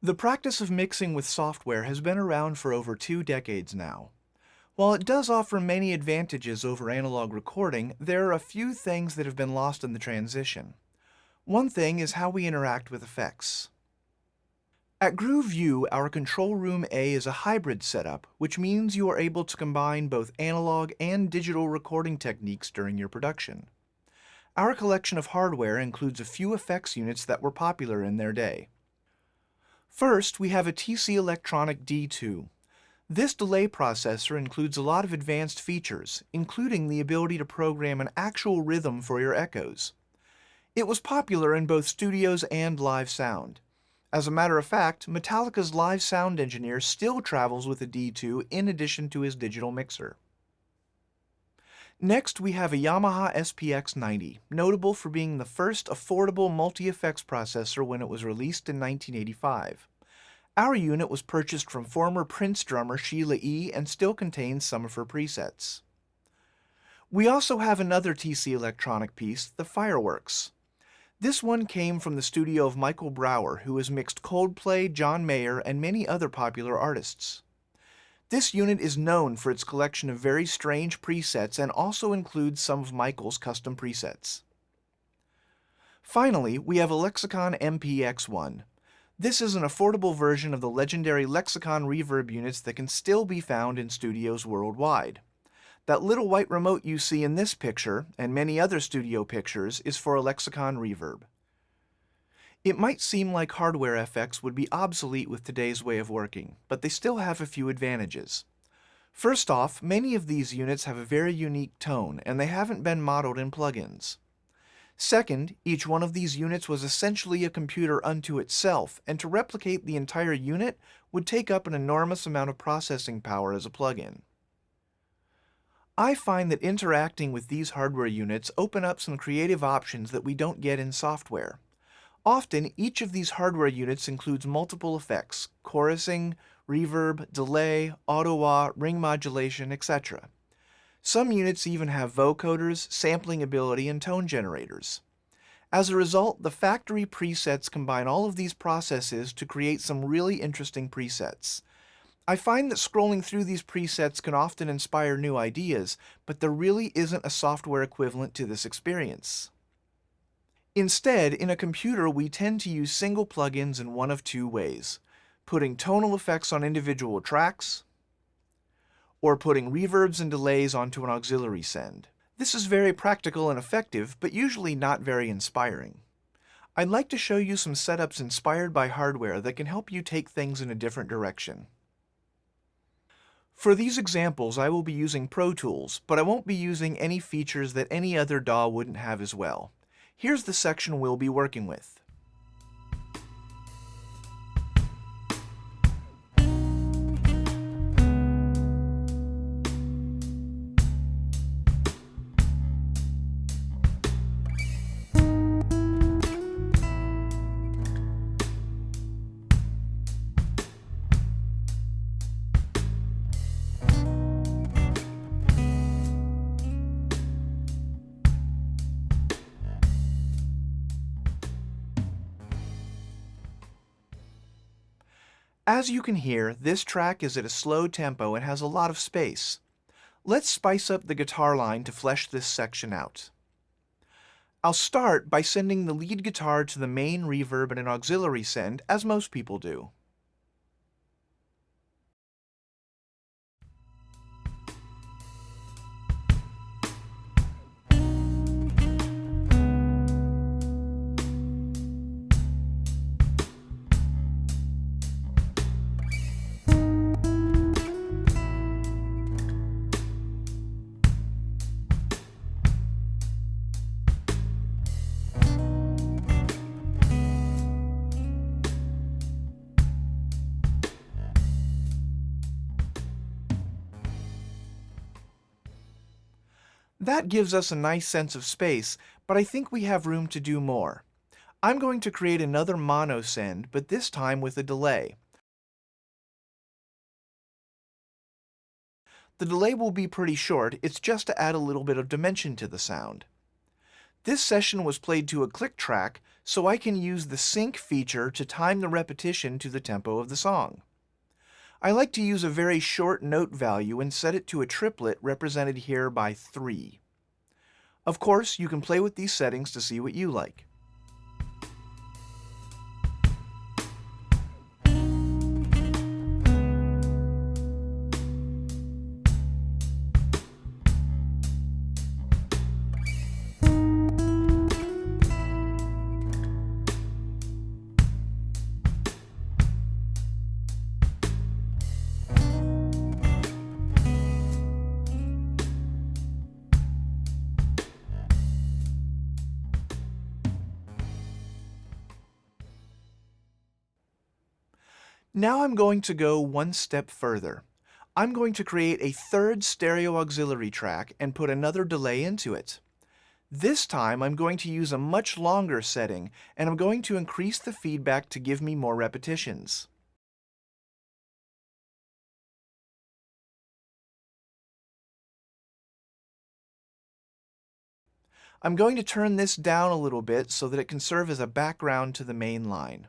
The practice of mixing with software has been around for over 2 decades now. While it does offer many advantages over analog recording, there are a few things that have been lost in the transition. One thing is how we interact with effects. At grooveu, our Control Room A is a hybrid setup, which means you are able to combine both analog and digital recording techniques during your production. Our collection of hardware includes a few effects units that were popular in their day. First, we have a TC Electronic D2. This delay processor includes a lot of advanced features, including the ability to program an actual rhythm for your echoes. It was popular in both studios and live sound. As a matter of fact, Metallica's live sound engineer still travels with a D2 in addition to his digital mixer. Next, we have a Yamaha SPX90, notable for being the first affordable multi-effects processor when it was released in 1985. Our unit was purchased from former Prince drummer Sheila E. and still contains some of her presets. We also have another TC Electronic piece, the Fireworks. This one came from the studio of Michael Brower, who has mixed Coldplay, John Mayer, and many other popular artists. This unit is known for its collection of very strange presets and also includes some of Michael's custom presets. Finally, we have a Lexicon MPX1. This is an affordable version of the legendary Lexicon reverb units that can still be found in studios worldwide. That little white remote you see in this picture, and many other studio pictures, is for a Lexicon reverb. It might seem like hardware FX would be obsolete with today's way of working, but they still have a few advantages. First off, many of these units have a very unique tone, and they haven't been modeled in plugins. Second, each one of these units was essentially a computer unto itself, and to replicate the entire unit would take up an enormous amount of processing power as a plugin. I find that interacting with these hardware units open up some creative options that we don't get in software. Often, each of these hardware units includes multiple effects: chorusing, reverb, delay, auto-wah, ring modulation, etc. Some units even have vocoders, sampling ability, and tone generators. As a result, the factory presets combine all of these processes to create some really interesting presets. I find that scrolling through these presets can often inspire new ideas, but there really isn't a software equivalent to this experience. Instead, in a computer, we tend to use single plugins in one of two ways: putting tonal effects on individual tracks, or putting reverbs and delays onto an auxiliary send. This is very practical and effective, but usually not very inspiring. I'd like to show you some setups inspired by hardware that can help you take things in a different direction. For these examples, I will be using Pro Tools, but I won't be using any features that any other DAW wouldn't have as well. Here's the section we'll be working with. As you can hear, this track is at a slow tempo and has a lot of space. Let's spice up the guitar line to flesh this section out. I'll start by sending the lead guitar to the main reverb and an auxiliary send, as most people do. That gives us a nice sense of space, but I think we have room to do more. I'm going to create another mono send, but this time with a delay. The delay will be pretty short, it's just to add a little bit of dimension to the sound. This session was played to a click track, so I can use the sync feature to time the repetition to the tempo of the song. I like to use a very short note value and set it to a triplet represented here by 3. Of course, you can play with these settings to see what you like. Now I'm going to go one step further. I'm going to create a third stereo auxiliary track and put another delay into it. This time I'm going to use a much longer setting, and I'm going to increase the feedback to give me more repetitions. I'm going to turn this down a little bit so that it can serve as a background to the main line.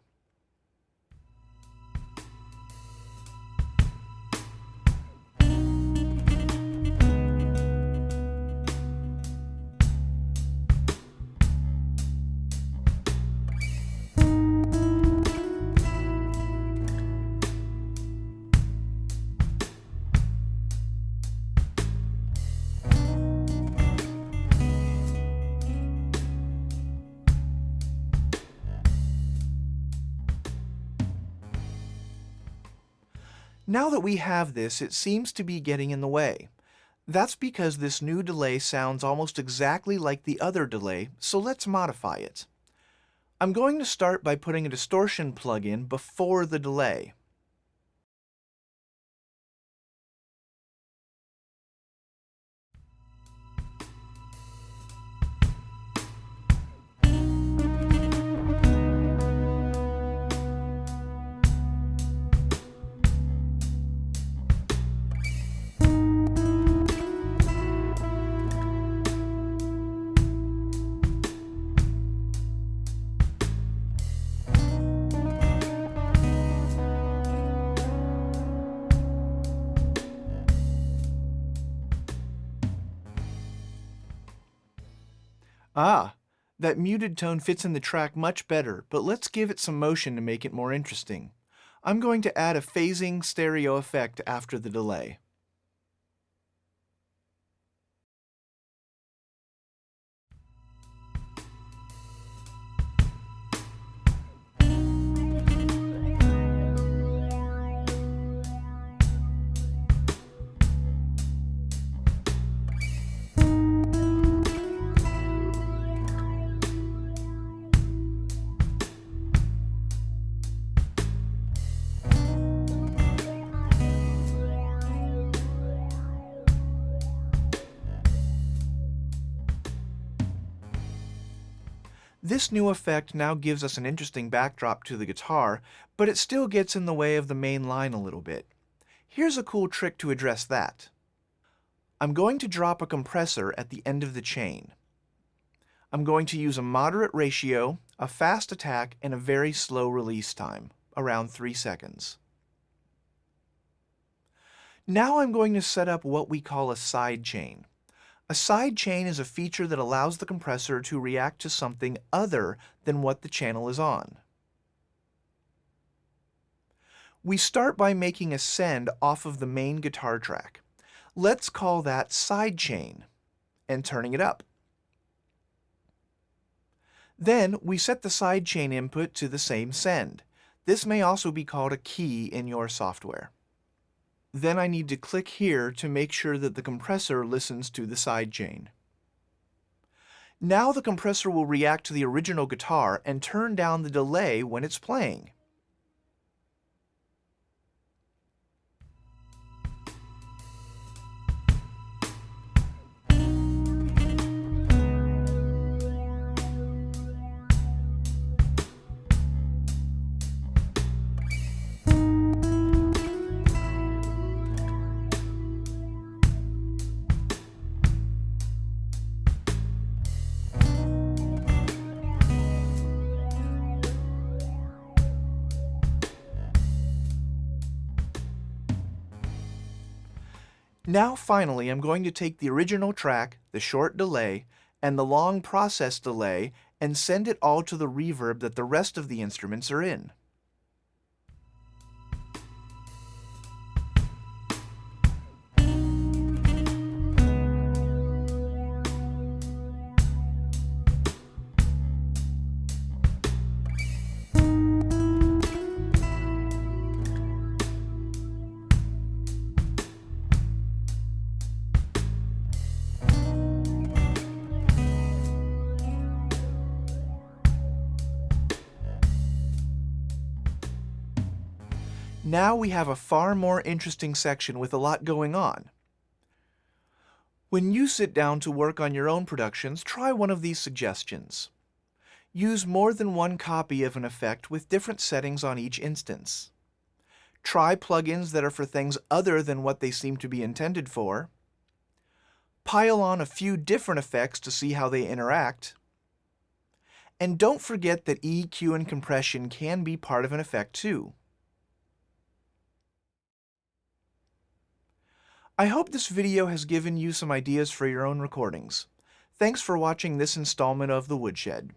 Now that we have this, it seems to be getting in the way. That's because this new delay sounds almost exactly like the other delay, so let's modify it. I'm going to start by putting a distortion plugin before the delay. Ah, that muted tone fits in the track much better, but let's give it some motion to make it more interesting. I'm going to add a phasing stereo effect after the delay. This new effect now gives us an interesting backdrop to the guitar, but it still gets in the way of the main line a little bit. Here's a cool trick to address that. I'm going to drop a compressor at the end of the chain. I'm going to use a moderate ratio, a fast attack, and a very slow release time, around 3 seconds. Now I'm going to set up what we call a side chain. A side chain is a feature that allows the compressor to react to something other than what the channel is on. We start by making a send off of the main guitar track. Let's call that side chain, and turning it up. Then we set the side chain input to the same send. This may also be called a key in your software. Then I need to click here to make sure that the compressor listens to the side chain. Now the compressor will react to the original guitar and turn down the delay when it's playing. Now finally I'm going to take the original track, the short delay, and the long process delay and send it all to the reverb that the rest of the instruments are in. Now we have a far more interesting section with a lot going on. When you sit down to work on your own productions, try one of these suggestions. Use more than one copy of an effect with different settings on each instance. Try plugins that are for things other than what they seem to be intended for. Pile on a few different effects to see how they interact. And don't forget that EQ and compression can be part of an effect too. I hope this video has given you some ideas for your own recordings. Thanks for watching this installment of The Woodshed.